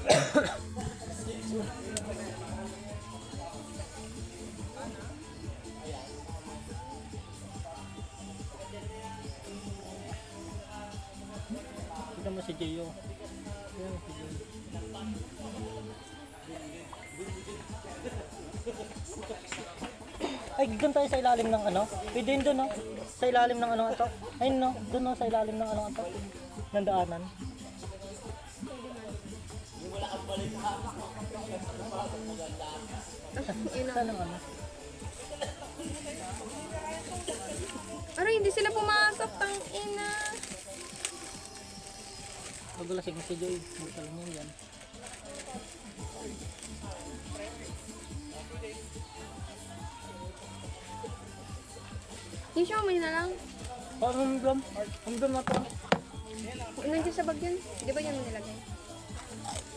Kita mo si Jeyo. Ayan, si Jeyo. Ay, doon tayo sa ilalim ng ano? Pwede yun doon, no? Sa ilalim ng ano ito? Ayun, no? Doon, no? Sa ilalim ng ano ito? Ng daanan. Saan ang ano? Aray, hindi sila pumasok, tang ina. Magulasig mo si Joy. Bukal mo yan. Yung siya, may na lang. Oh, umdum. Umdum na to. Nandiyan sa bag yun. Di ba yun nilagay?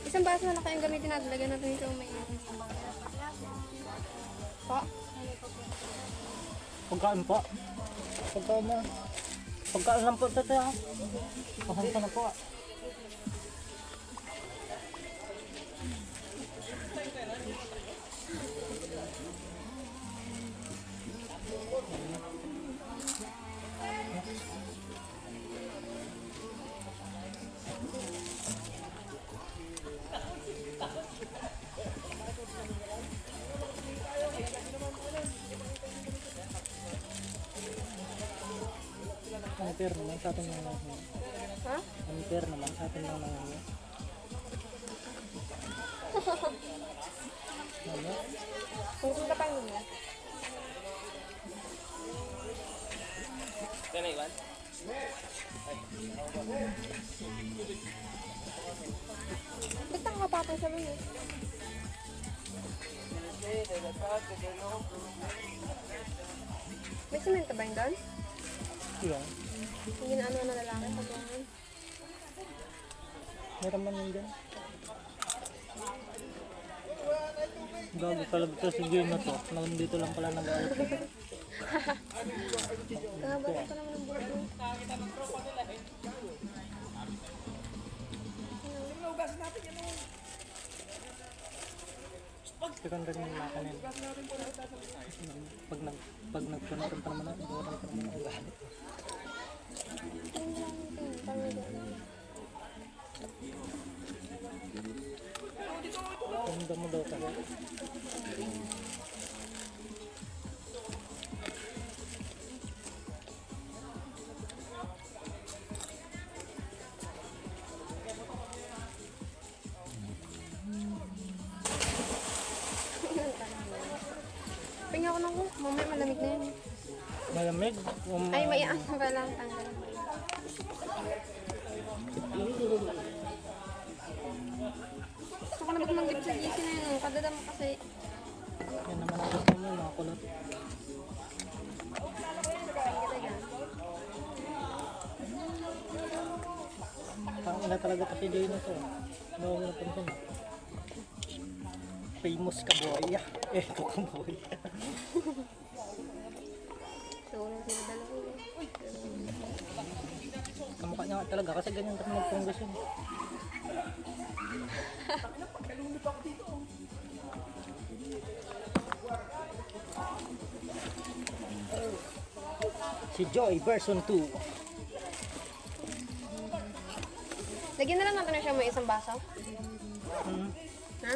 Isang baso na lang kayong gamitin natin. Lagyan natin yung may pa. Pagkaan po. Pagkaan na. Pagkaan lang po ito ha. Pasensya na po. Ampere naman sa atin lang naman. Ha? Ampere naman sa atin lang naman. Ano? Kung ka pang mo. Kaya na iwan? Ba't nakakapapang sa mga? May semento ba yun doon? Iya. Hindi na ano na lalaki pag ganyan. Meron man yun dyan. Gago talaga ito si Joy na to. Nandito lang pala nag-aalit. Kahabalik pa naman ang buhok mo. Second rin yung makanin. Pag nagpunta pa naman ako, doon pa naman ako galit. Tanda mo daw tayo. Pinga ko na ko. Mamaya malamig na yan. Malamig? Ay, may ano pa lang tanggal. Gusto ko na magmanggit sa GC na yun. Kadada mo kasi. Yan naman ang gusto mo, mga kulot. Pangina talaga kasi Joy na to. Nawa mo na pansin. Famous ka boy. Ito ka boy. So, wala sila dalawa. Kamukha niya nga talaga kasi ganyan kasi magpunggas yun. Si Joy version 2. Lagyan na lang natin na siya may isang baso. Ha?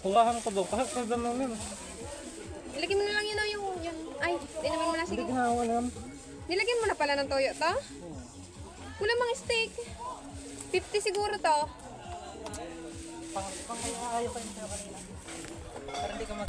Huwahan ko doon. Kahit pa ba namin. Ilagyan mo na lang yun o yung yun. Ay, tinaman mo na. Sige. Hindi ginawa naman. Nilagyan mo na pala ng toyo to? Wala mang steak. 50 siguro to. Pang ayaw pa yun sa'yo kanina. Para hindi ka mag